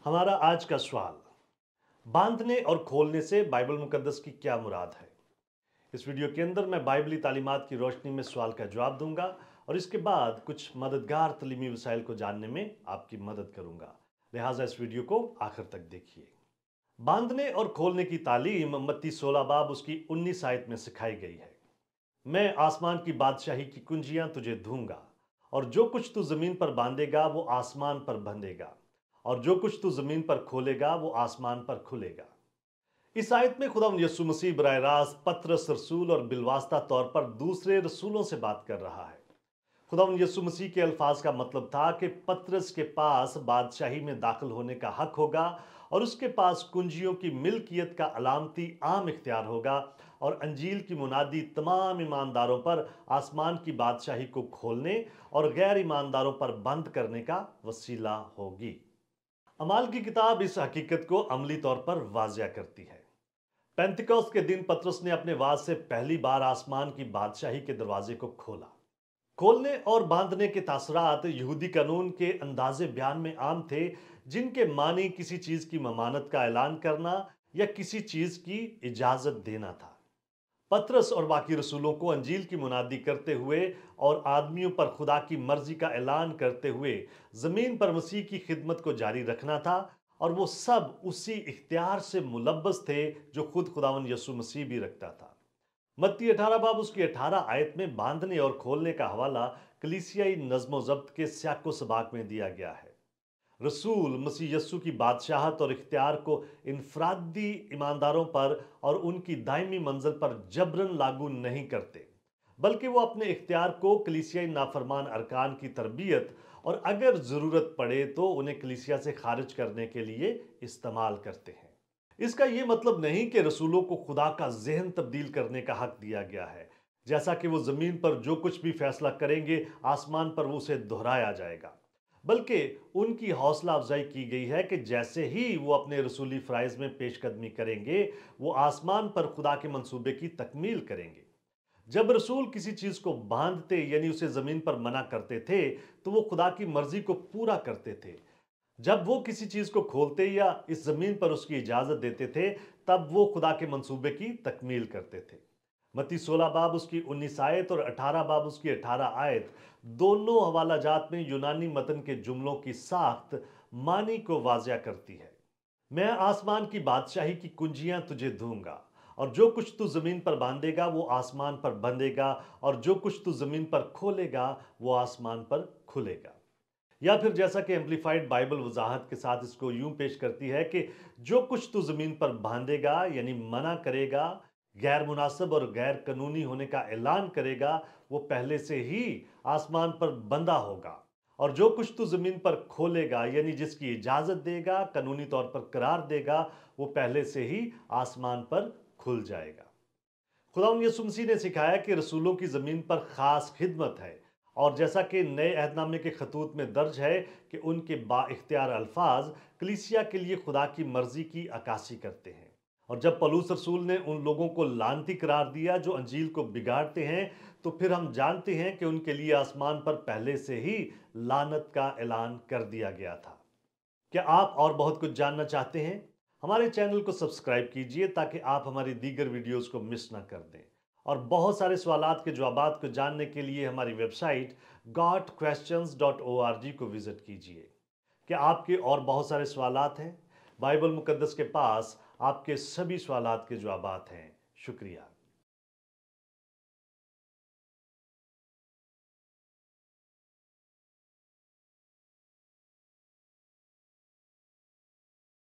हमारा आज का सवाल, बांधने और खोलने से बाइबल मुकद्दस की क्या मुराद है। इस वीडियो के अंदर मैं बाइबली तालीमात की रोशनी में सवाल का जवाब दूंगा और इसके बाद कुछ मददगार तलीमी वसाइल को जानने में आपकी मदद करूंगा। लिहाजा इस वीडियो को आखिर तक देखिए। बांधने और खोलने की तालीम मत्ती 16 बाब उसकी 19 आयत में सिखाई गई है। मैं आसमान की बादशाही की कुंजियां तुझे दूंगा और जो कुछ तू जमीन पर बांधेगा वो आसमान पर बंधेगा और जो कुछ तू जमीन पर खोलेगा वो आसमान पर खुलेगा। इस आयत में खुदा यीशु मसीह बराह रास्त पतरस रसूल और बिलवास्ता तौर पर दूसरे रसूलों से बात कर रहा है। खुदा यीशु मसीह के अल्फाज का मतलब था कि पतरस के पास बादशाही में दाखिल होने का हक होगा और उसके पास कुंजियों की मिल्कियत का अलामती आम इख्तियार होगा और अंजील की मुनादी तमाम ईमानदारों पर आसमान की बादशाही को खोलने और गैर ईमानदारों पर बंद करने का वसीला होगी। अमाल की किताब इस हकीकत को अमली तौर पर वाजिया करती है। पेंतिकोस्त के दिन पतरस ने अपने वाज से पहली बार आसमान की बादशाही के दरवाजे को खोला। खोलने और बांधने के तासरात यहूदी कानून के अंदाजे बयान में आम थे, जिनके मानी किसी चीज की ममानत का ऐलान करना या किसी चीज की इजाजत देना था। पतरस और बाकी रसूलों को अंजील की मुनादी करते हुए और आदमियों पर खुदा की मर्जी का ऐलान करते हुए जमीन पर मसीह की खिदमत को जारी रखना था, और वो सब उसी इख्तियार से मुलब्बस थे जो खुद खुदावन यसु मसीह भी रखता था। मत्ती 18 बाब उसकी 18 आयत में बांधने और खोलने का हवाला कलीसियाई नज्म ज़ब्त के सियाको सबाक में दिया गया है। रसूल मसीह यस्सु की बादशाहत और इख्तियार को इनफरादी ईमानदारों पर और उनकी दायमी मंजिल पर जबरन लागू नहीं करते, बल्कि वो अपने इख्तियार को कलीसियाई नाफरमान अरकान की तरबियत और अगर ज़रूरत पड़े तो उन्हें कलीसिया से खारिज करने के लिए इस्तेमाल करते हैं। इसका ये मतलब नहीं कि रसूलों को खुदा का जहन तब्दील करने का हक दिया गया है, जैसा कि वो ज़मीन पर जो कुछ भी फैसला करेंगे आसमान पर वो उसे दोहराया जाएगा, बल्कि उनकी हौसला अफजाई की गई है कि जैसे ही वो अपने रसूली फ़राइज़ में पेशकदमी करेंगे वो आसमान पर खुदा के मंसूबे की तकमील करेंगे। जब रसूल किसी चीज़ को बांधते यानी उसे ज़मीन पर मना करते थे तो वो खुदा की मर्जी को पूरा करते थे। जब वो किसी चीज़ को खोलते या इस ज़मीन पर उसकी इजाज़त देते थे तब वो खुदा के मंसूबे की तकमील करते थे। मत्ती 16 बाब उसकी 19 आयत और 18 बाब उसकी 18 आयत दोनों हवाला जात में यूनानी मतन के जुमलों की साख्त मानी को वाजिया करती है। मैं आसमान की बादशाही की कुंजियां तुझे दूंगा और जो कुछ तू जमीन पर बांधेगा वो आसमान पर बंधेगा और जो कुछ तू जमीन पर खोलेगा वो आसमान पर खुलेगा। या फिर जैसा कि एम्पलीफाइड बाइबल वजाहत के साथ इसको यूं पेश करती है कि जो कुछ तू जमीन पर बांधेगा यानी मना करेगा, गैर मुनासिब और गैर कानूनी होने का ऐलान करेगा, वो पहले से ही आसमान पर बंधा होगा, और जो कुछ तू जमीन पर खोलेगा यानी जिसकी इजाजत देगा, कानूनी तौर पर करार देगा, वो पहले से ही आसमान पर खुल जाएगा। खुदावंद यीशु मसीह ने सिखाया कि रसूलों की ज़मीन पर ख़ास खिदमत है, और जैसा कि नए अहदनामे के खतूत में दर्ज है कि उनके बाइख्तियार अल्फाज कलीसिया के लिए खुदा की मर्जी की अक्कासी करते हैं। और जब पौलुस रसूल ने उन लोगों को लानती करार दिया जो अंजील को बिगाड़ते हैं, तो फिर हम जानते हैं कि उनके लिए आसमान पर पहले से ही लानत का ऐलान कर दिया गया था। क्या आप और बहुत कुछ जानना चाहते हैं? हमारे चैनल को सब्सक्राइब कीजिए ताकि आप हमारी दीगर वीडियोस को मिस ना कर दें। और बहुत सारे सवालात के जवाबात को जानने के लिए हमारी वेबसाइट gotquestions.org को विजिट कीजिए। क्या आपके और बहुत सारे सवालात हैं? बाइबल मुकद्दस के पास आपके सभी सवालात के जवाबात हैं। शुक्रिया।